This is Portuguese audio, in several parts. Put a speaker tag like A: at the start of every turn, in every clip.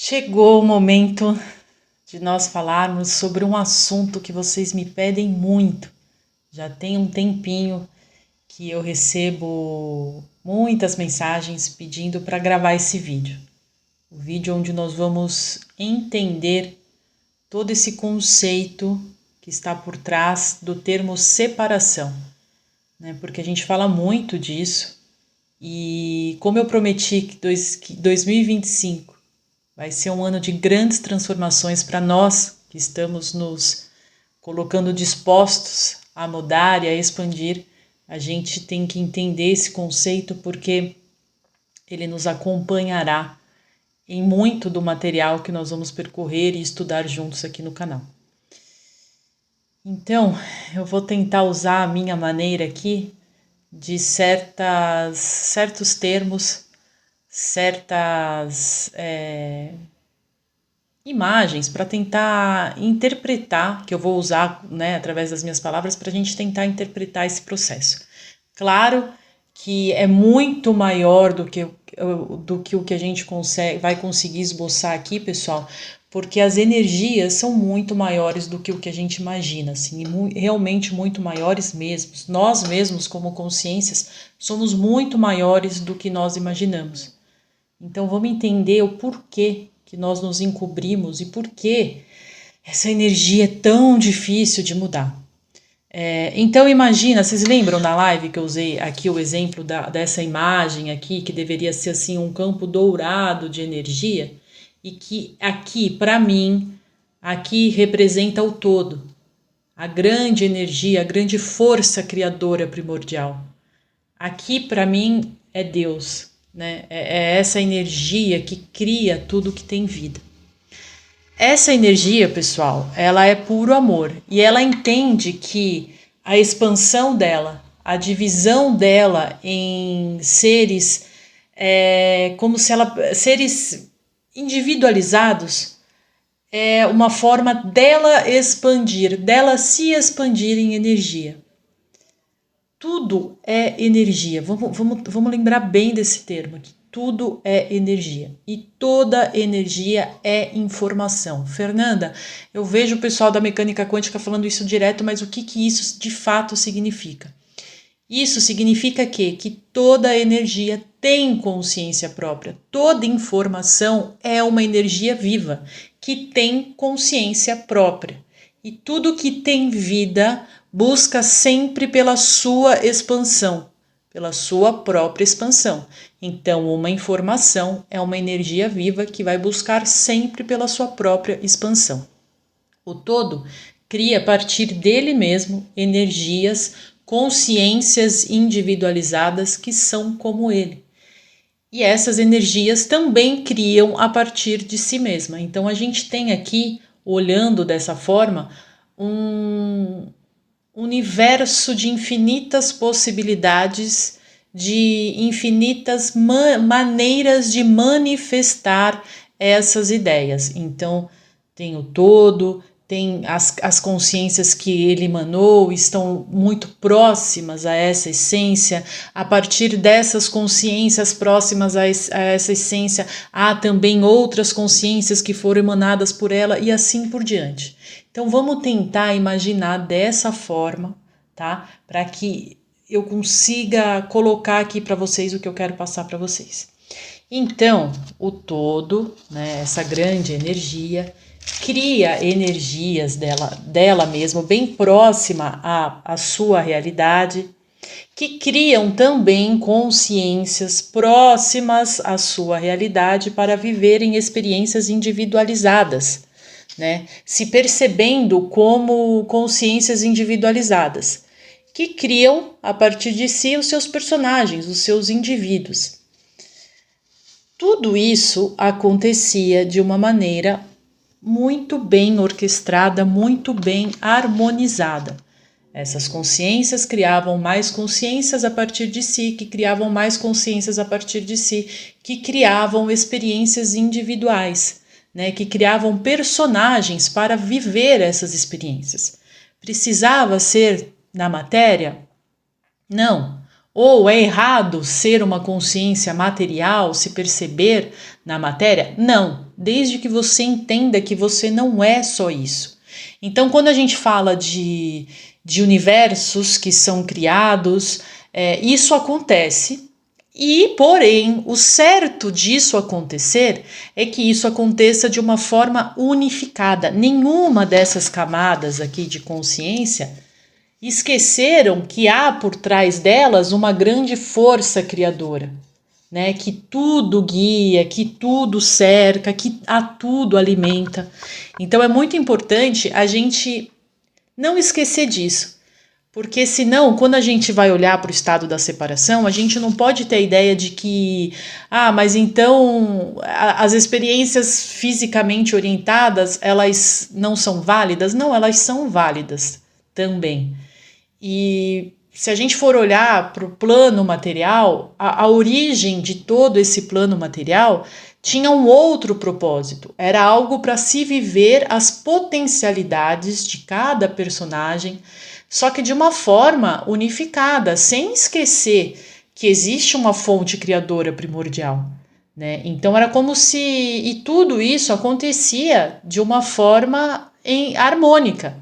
A: Chegou o momento de nós falarmos sobre um assunto que vocês me pedem muito. Já tem um tempinho que eu recebo muitas mensagens pedindo para gravar esse vídeo. O vídeo onde nós vamos entender todo esse conceito que está por trás do termo separação, né? Porque a gente fala muito disso e como eu prometi que 2025 vai ser um ano de grandes transformações para nós que estamos nos colocando dispostos a mudar e a expandir. A gente tem que entender esse conceito porque ele nos acompanhará em muito do material que nós vamos percorrer e estudar juntos aqui no canal. Então, eu vou tentar usar a minha maneira aqui de certos termos, certas imagens para tentar interpretar, que eu vou usar, né, através das minhas palavras, para a gente tentar interpretar esse processo. Claro que é muito maior do que o que a gente vai conseguir esboçar aqui, pessoal, porque as energias são muito maiores do que o que a gente imagina, assim, realmente muito maiores mesmo. Nós mesmos, como consciências, somos muito maiores do que nós imaginamos. Então vamos entender o porquê que nós nos encobrimos e por que essa energia é tão difícil de mudar. Então imagina, vocês lembram na live que eu usei aqui o exemplo dessa imagem aqui, que deveria ser assim um campo dourado de energia, e que aqui, para mim, aqui representa o todo, a grande energia, a grande força criadora primordial. Aqui, para mim, é Deus, né? É essa energia que cria tudo que tem vida. Essa energia, pessoal, ela é puro amor e ela entende que a expansão dela, a divisão dela em seres, seres individualizados, é uma forma dela expandir, dela se expandir em energia. Tudo é energia. Vamos lembrar bem desse termo aqui. Tudo é energia e toda energia é informação. Fernanda, eu vejo o pessoal da mecânica quântica falando isso direto, mas o que isso de fato significa? Isso significa que toda energia tem consciência própria. Toda informação é uma energia viva que tem consciência própria. E tudo que tem vida busca sempre pela sua expansão, pela sua própria expansão. Então, uma informação é uma energia viva que vai buscar sempre pela sua própria expansão. O todo cria a partir dele mesmo energias, consciências individualizadas que são como ele. E essas energias também criam a partir de si mesma. Então, a gente tem aqui, olhando dessa forma, um universo de infinitas possibilidades, de infinitas maneiras de manifestar essas ideias. Então, tem o todo, tem as consciências que ele emanou, estão muito próximas a essa essência. A partir dessas consciências próximas a essa essência, há também outras consciências que foram emanadas por ela e assim por diante. Então vamos tentar imaginar dessa forma, tá? Para que eu consiga colocar aqui para vocês o que eu quero passar para vocês. Então, o todo, né, essa grande energia, cria energias dela mesma, bem próxima à sua realidade, que criam também consciências próximas à sua realidade para viverem experiências individualizadas, né? Se percebendo como consciências individualizadas, que criam a partir de si os seus personagens, os seus indivíduos. Tudo isso acontecia de uma maneira muito bem orquestrada, muito bem harmonizada. Essas consciências criavam mais consciências a partir de si, que criavam mais consciências a partir de si, que criavam experiências individuais, né, que criavam personagens para viver essas experiências. Precisava ser na matéria? Não. Ou é errado ser uma consciência material, se perceber na matéria? Não. desde que você entenda que você não é só isso. Então, quando a gente fala de universos que são criados, isso acontece. E, porém, o certo disso acontecer é que isso aconteça de uma forma unificada. Nenhuma dessas camadas aqui de consciência esqueceram que há por trás delas uma grande força criadora, né? Que tudo guia, que tudo cerca, que a tudo alimenta. Então é muito importante a gente não esquecer disso. Porque senão, quando a gente vai olhar para o estado da separação, a gente não pode ter a ideia de que, mas então as experiências fisicamente orientadas, elas não são válidas? Não, elas são válidas também. E se a gente for olhar para o plano material, a origem de todo esse plano material tinha um outro propósito. Era algo para se viver as potencialidades de cada personagem, só que de uma forma unificada, sem esquecer que existe uma fonte criadora primordial, né? Então era como se... E tudo isso acontecia de uma forma harmônica.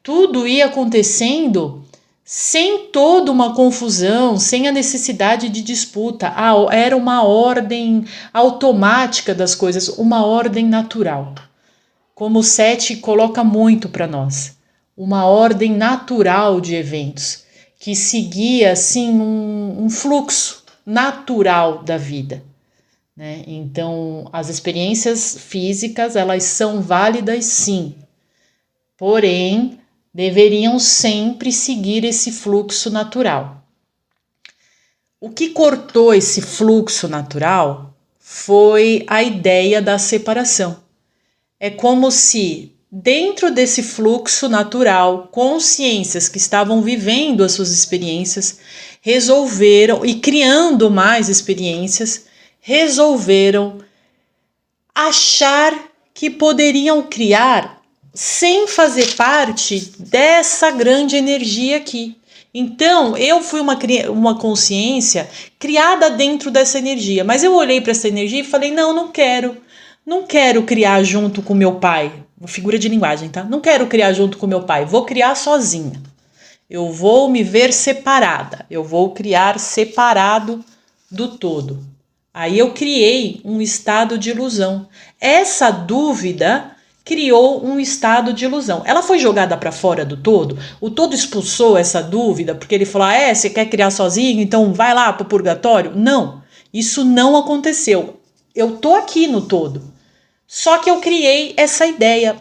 A: Tudo ia acontecendo sem toda uma confusão, sem a necessidade de disputa. Era uma ordem automática das coisas, uma ordem natural. Como o Sete coloca muito para nós. Uma ordem natural de eventos, que seguia assim um fluxo natural da vida, né? Então, as experiências físicas, elas são válidas sim, porém, deveriam sempre seguir esse fluxo natural. O que cortou esse fluxo natural foi a ideia da separação. É como se dentro desse fluxo natural, consciências que estavam vivendo as suas experiências resolveram, e criando mais experiências, resolveram achar que poderiam criar sem fazer parte dessa grande energia aqui. Então, eu fui uma consciência criada dentro dessa energia, mas eu olhei para essa energia e falei, não quero criar junto com meu pai. Figura de linguagem, tá? Não quero criar junto com meu pai, vou criar sozinha. Eu vou me ver separada, eu vou criar separado do todo. Aí eu criei um estado de ilusão. Essa dúvida criou um estado de ilusão. Ela foi jogada para fora do todo, o todo expulsou essa dúvida, porque ele falou, você quer criar sozinho, então vai lá pro purgatório? Não, isso não aconteceu. Eu tô aqui no todo. Só que eu criei essa ideia,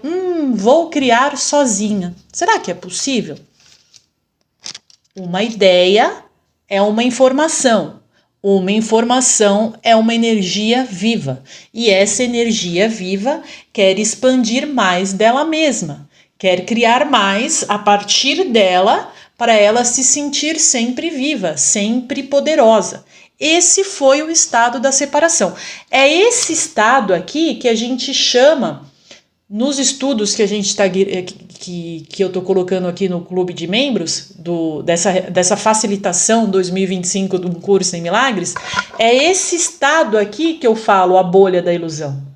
A: vou criar sozinha. Será que é possível? Uma ideia é uma informação. Uma informação é uma energia viva. E essa energia viva quer expandir mais dela mesma. Quer criar mais a partir dela para ela se sentir sempre viva, sempre poderosa. Esse foi o estado da separação. É esse estado aqui que a gente chama, nos estudos que a gente está que eu estou colocando aqui no clube de membros dessa facilitação 2025 do curso em milagres, é esse estado aqui que eu falo, a bolha da ilusão.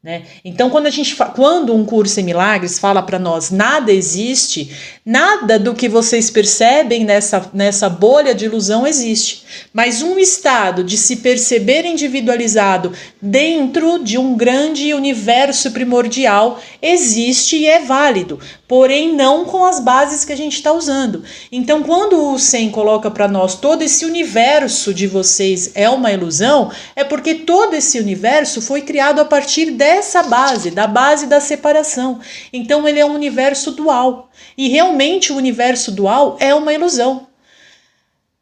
A: Né? Então, quando um curso em milagres fala para nós nada existe, nada do que vocês percebem nessa bolha de ilusão existe, mas um estado de se perceber individualizado dentro de um grande universo primordial existe e é válido, porém não com as bases que a gente está usando. Então, quando o Sen coloca para nós todo esse universo de vocês é uma ilusão, é porque todo esse universo foi criado a partir dessa base, da base da separação. Então ele é um universo dual. E realmente o universo dual é uma ilusão.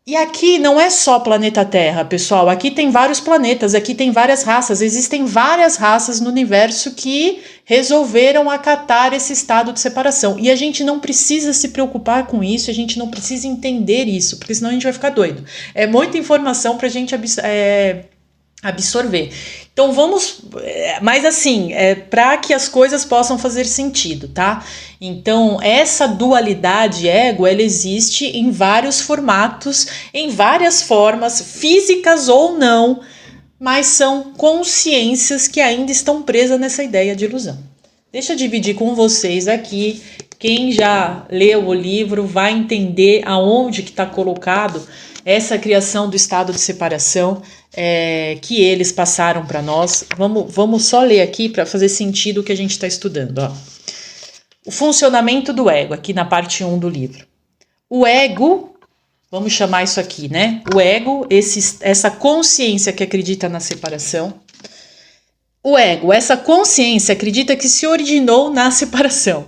A: E aqui não é só planeta Terra, pessoal. Aqui tem vários planetas, aqui tem várias raças. Existem várias raças no universo que resolveram acatar esse estado de separação. E a gente não precisa se preocupar com isso, a gente não precisa entender isso, porque senão a gente vai ficar doido. É muita informação para a gente absorver. Então vamos, mas assim, para que as coisas possam fazer sentido, tá? Então essa dualidade ego, ela existe em vários formatos, em várias formas, físicas ou não, mas são consciências que ainda estão presas nessa ideia de ilusão. Deixa eu dividir com vocês aqui. Quem já leu o livro vai entender aonde que está colocado essa criação do estado de separação que eles passaram para nós. Vamos só ler aqui para fazer sentido o que a gente está estudando. Ó. O funcionamento do ego, aqui na parte 1 do livro. O ego, vamos chamar isso aqui, né? O ego, essa consciência que acredita na separação. O ego, essa consciência, acredita que se originou na separação.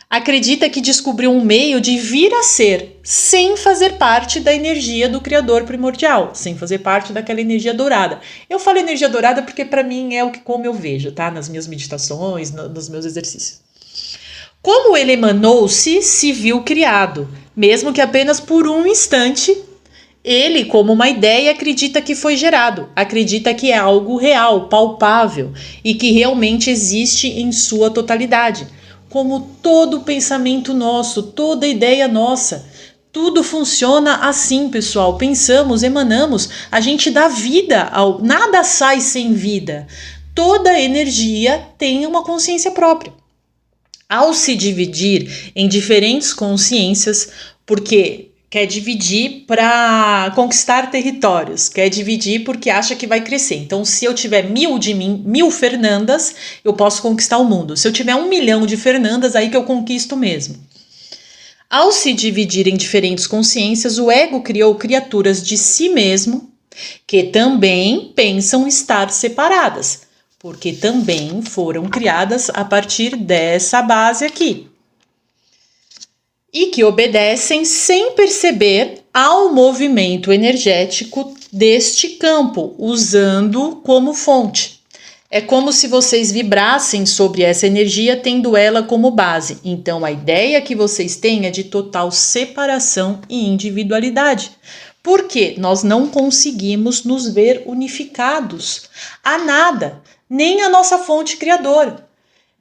A: Acredita que descobriu um meio de vir a ser, sem fazer parte da energia do Criador primordial, sem fazer parte daquela energia dourada. Eu falo energia dourada porque para mim é como eu vejo, tá? Nas minhas meditações, nos meus exercícios. Como ele emanou-se, se viu criado, mesmo que apenas por um instante. Ele, como uma ideia, acredita que foi gerado, acredita que é algo real, palpável e que realmente existe em sua totalidade. Como todo pensamento nosso, toda ideia nossa. Tudo funciona assim, pessoal. Pensamos, emanamos, a gente dá vida nada sai sem vida. Toda energia tem uma consciência própria. Ao se dividir em diferentes consciências, porque quer dividir para conquistar territórios, quer dividir porque acha que vai crescer. Então, se eu tiver 1000 de mim, 1000 Fernandas, eu posso conquistar o mundo. Se eu tiver 1 milhão de Fernandas, aí que eu conquisto mesmo. Ao se dividir em diferentes consciências, o ego criou criaturas de si mesmo que também pensam estar separadas, porque também foram criadas a partir dessa base aqui. E que obedecem sem perceber ao movimento energético deste campo, usando como fonte. É como se vocês vibrassem sobre essa energia, tendo ela como base. Então, a ideia que vocês têm é de total separação e individualidade. Porque nós não conseguimos nos ver unificados a nada, nem a nossa fonte criadora.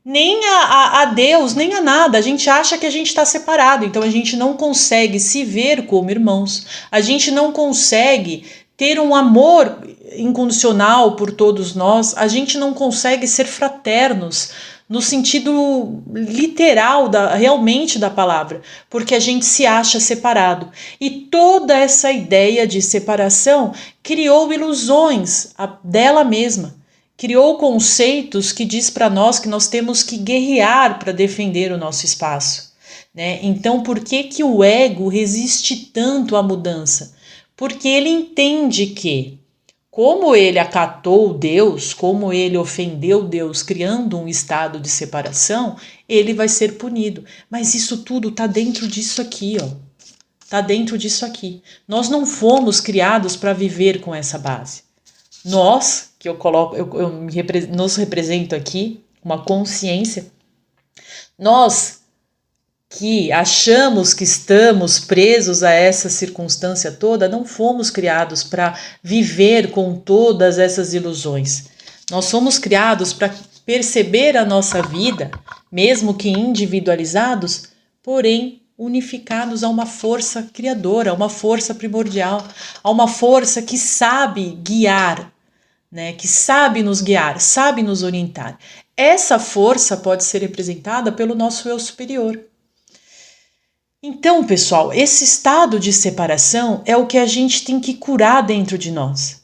A: Nem a Deus, nem a nada. A gente acha que a gente está separado, então a gente não consegue se ver como irmãos, a gente não consegue ter um amor incondicional por todos nós, a gente não consegue ser fraternos no sentido literal realmente da palavra, porque a gente se acha separado. E toda essa ideia de separação criou ilusões dela mesma. Criou conceitos que diz para nós que nós temos que guerrear para defender o nosso espaço, né? Então, por que o ego resiste tanto à mudança? Porque ele entende que, como ele acatou Deus, como ele ofendeu Deus, criando um estado de separação, ele vai ser punido. Mas isso tudo está dentro disso aqui, ó. Está dentro disso aqui. Nós não fomos criados para viver com essa base. Nós, que nos represento aqui, uma consciência, nós que achamos que estamos presos a essa circunstância toda, não fomos criados para viver com todas essas ilusões. Nós fomos criados para perceber a nossa vida, mesmo que individualizados, porém unificados a uma força criadora, a uma força primordial, a uma força que sabe guiar, né, que sabe nos guiar, sabe nos orientar. Essa força pode ser representada pelo nosso eu superior. Então, pessoal, esse estado de separação é o que a gente tem que curar dentro de nós.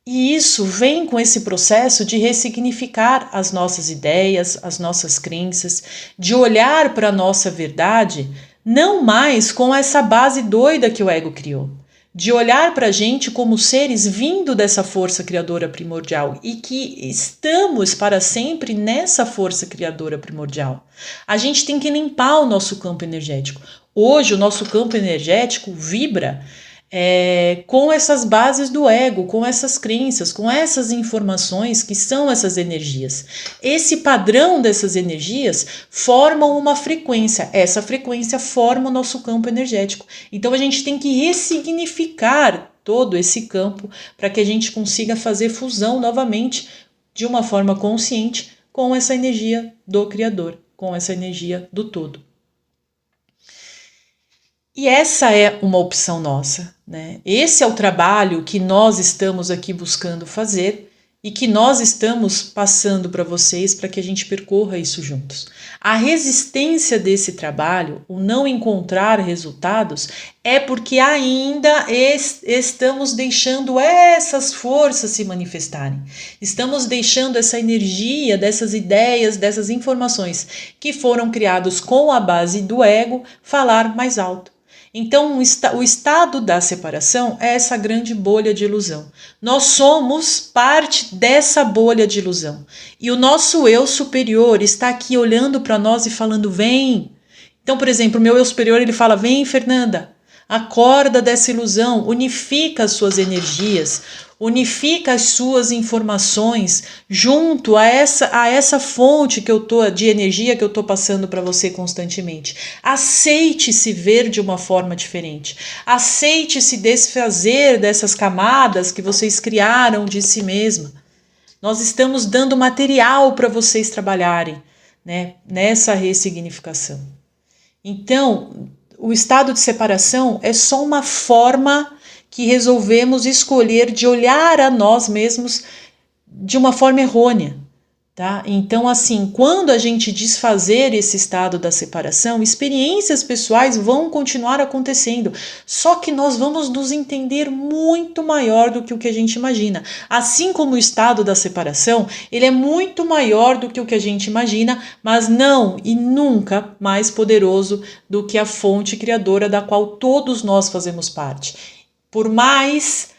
A: E isso vem com esse processo de ressignificar as nossas ideias, as nossas crenças, de olhar para a nossa verdade, não mais com essa base doida que o ego criou. De olhar para a gente como seres vindo dessa força criadora primordial e que estamos para sempre nessa força criadora primordial. A gente tem que limpar o nosso campo energético. Hoje o nosso campo energético vibra com essas bases do ego, com essas crenças, com essas informações que são essas energias. Esse padrão dessas energias formam uma frequência, essa frequência forma o nosso campo energético. Então a gente tem que ressignificar todo esse campo para que a gente consiga fazer fusão novamente de uma forma consciente com essa energia do Criador, com essa energia do todo. E essa é uma opção nossa, né? Esse é o trabalho que nós estamos aqui buscando fazer e que nós estamos passando para vocês para que a gente percorra isso juntos. A resistência desse trabalho, o não encontrar resultados, é porque ainda estamos deixando essas forças se manifestarem. Estamos deixando essa energia dessas ideias, dessas informações que foram criados com a base do ego falar mais alto. Então, o estado da separação é essa grande bolha de ilusão. Nós somos parte dessa bolha de ilusão. E o nosso eu superior está aqui olhando para nós e falando, vem. Então, por exemplo, o meu eu superior, ele fala, vem, Fernanda, acorda dessa ilusão, unifica as suas energias, unifica as suas informações junto a essa fonte que eu tô de energia que eu tô passando para você constantemente. Aceite se ver de uma forma diferente. Aceite se desfazer dessas camadas que vocês criaram de si mesma. Nós estamos dando material para vocês trabalharem, né, nessa ressignificação. Então, o estado de separação é só uma forma que resolvemos escolher de olhar a nós mesmos de uma forma errônea, tá? Então, assim, quando a gente desfazer esse estado da separação, experiências pessoais vão continuar acontecendo, só que nós vamos nos entender muito maior do que o que a gente imagina. Assim como o estado da separação, ele é muito maior do que o que a gente imagina, mas não e nunca mais poderoso do que a fonte criadora da qual todos nós fazemos parte. Por mais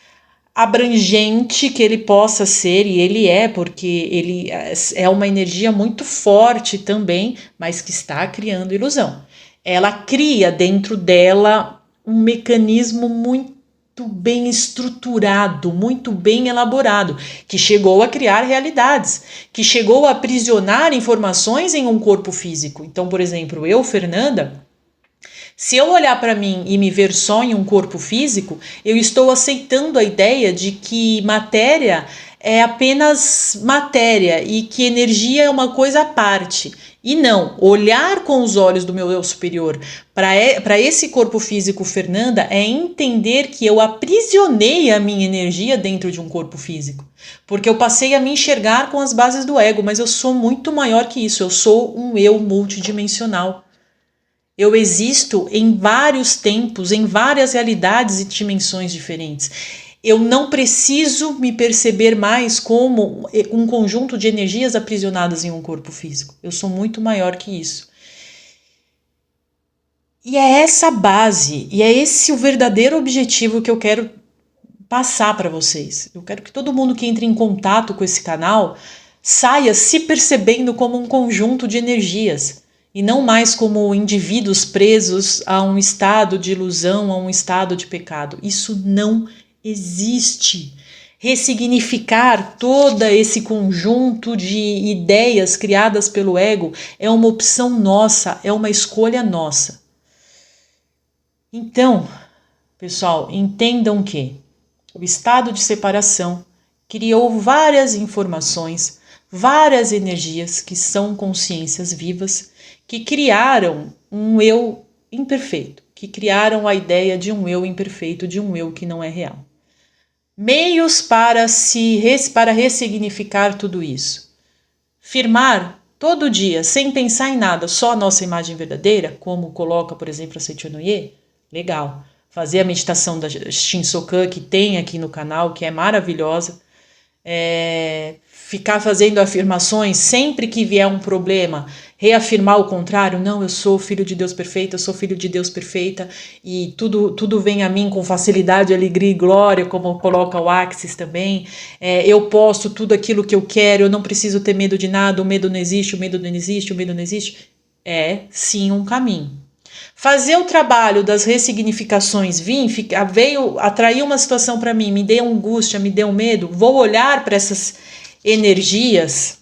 A: abrangente que ele possa ser, e ele é, porque ele é uma energia muito forte também, mas que está criando ilusão. Ela cria dentro dela um mecanismo muito bem estruturado, muito bem elaborado, que chegou a criar realidades, que chegou a aprisionar informações em um corpo físico. Então, por exemplo, eu, Fernanda, se eu olhar para mim e me ver só em um corpo físico, eu estou aceitando a ideia de que matéria é apenas matéria e que energia é uma coisa à parte. E não, olhar com os olhos do meu eu superior para esse corpo físico, Fernanda, é entender que eu aprisionei a minha energia dentro de um corpo físico. Porque eu passei a me enxergar com as bases do ego, mas eu sou muito maior que isso, eu sou um eu multidimensional. Eu existo em vários tempos, em várias realidades e dimensões diferentes. Eu não preciso me perceber mais como um conjunto de energias aprisionadas em um corpo físico. Eu sou muito maior que isso. E é essa base, e é esse o verdadeiro objetivo que eu quero passar para vocês. Eu quero que todo mundo que entre em contato com esse canal saia se percebendo como um conjunto de energias. E não mais como indivíduos presos a um estado de ilusão, a um estado de pecado. Isso não existe. Ressignificar todo esse conjunto de ideias criadas pelo ego é uma opção nossa, é uma escolha nossa. Então, pessoal, entendam que o estado de separação criou várias informações, várias energias que são consciências vivas, que criaram um eu imperfeito, que criaram a ideia de um eu imperfeito, de um eu que não é real. Meios para ressignificar tudo isso. Firmar todo dia, sem pensar em nada, só a nossa imagem verdadeira, como coloca, por exemplo, a Sechonoye, legal. Fazer a meditação da Shinsokan, que tem aqui no canal, que é maravilhosa. Ficar fazendo afirmações sempre que vier um problema, reafirmar o contrário, não, eu sou filho de Deus perfeito, eu sou filho de Deus perfeita e tudo vem a mim com facilidade, alegria e glória, como coloca o Axis também, eu posso tudo aquilo que eu quero, eu não preciso ter medo de nada, o medo não existe, o medo não existe, o medo não existe, é sim um caminho. Fazer o trabalho das ressignificações, veio atrair uma situação para mim, me deu angústia, me deu medo, vou olhar para essas energias,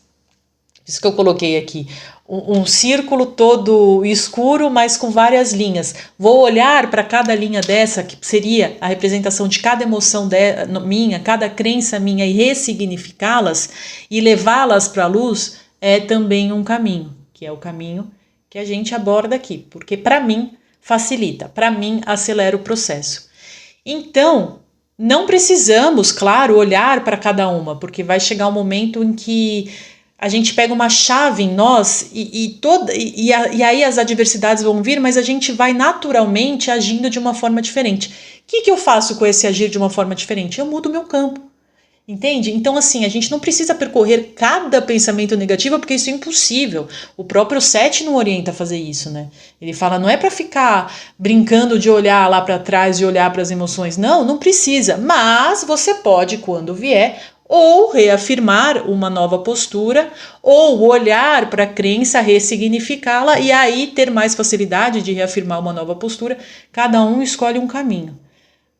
A: isso que eu coloquei aqui, um círculo todo escuro, mas com várias linhas. Vou olhar para cada linha dessa, que seria a representação de cada emoção minha, cada crença minha, e ressignificá-las e levá-las para a luz, é também um caminho, que é o caminho que a gente aborda aqui, porque para mim facilita, para mim acelera o processo. Então, Não precisamos, claro, olhar para cada uma, porque vai chegar um momento em que a gente pega uma chave em nós e aí as adversidades vão vir, mas a gente vai naturalmente agindo de uma forma diferente. O que eu faço com esse agir de uma forma diferente? Eu mudo o meu campo. Entende? Então, assim, a gente não precisa percorrer cada pensamento negativo, porque isso é impossível. O próprio Sete não orienta a fazer isso, né? Ele fala, não é para ficar brincando de olhar lá para trás, de olhar para as emoções. Não, não precisa. Mas você pode, quando vier, ou reafirmar uma nova postura, ou olhar para a crença, ressignificá-la e aí ter mais facilidade de reafirmar uma nova postura. Cada um escolhe um caminho.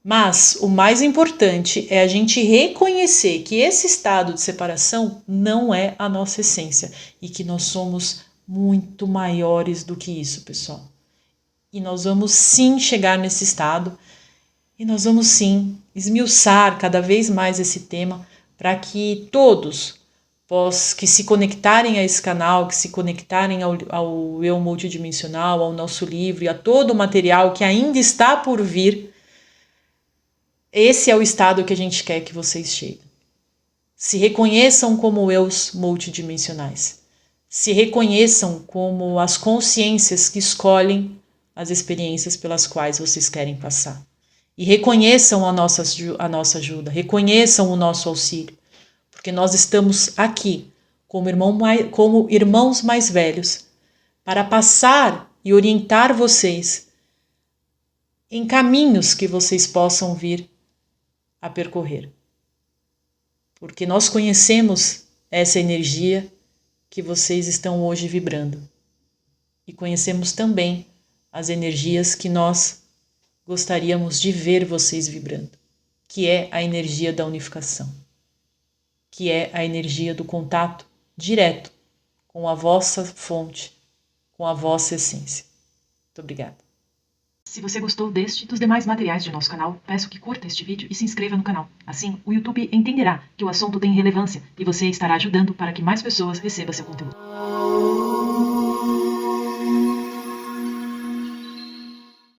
A: Mas o mais importante é a gente reconhecer que esse estado de separação não é a nossa essência e que nós somos muito maiores do que isso, pessoal. E nós vamos sim chegar nesse estado e nós vamos sim esmiuçar cada vez mais esse tema para que todos que se conectarem a esse canal, que se conectarem ao eu multidimensional, ao nosso livro e a todo o material que ainda está por vir. Esse é o estado que a gente quer que vocês cheguem. Se reconheçam como eus multidimensionais. Se reconheçam como as consciências que escolhem as experiências pelas quais vocês querem passar. E reconheçam a nossa ajuda, reconheçam o nosso auxílio. Porque nós estamos aqui como irmãos mais velhos para passar e orientar vocês em caminhos que vocês possam vir a percorrer. Porque nós conhecemos essa energia que vocês estão hoje vibrando. E conhecemos também as energias que nós gostaríamos de ver vocês vibrando, que é a energia da unificação, que é a energia do contato direto com a vossa fonte, com a vossa essência. Muito obrigada.
B: Se você gostou deste e dos demais materiais de nosso canal, peço que curta este vídeo e se inscreva no canal. Assim, o YouTube entenderá que o assunto tem relevância e você estará ajudando para que mais pessoas recebam seu conteúdo.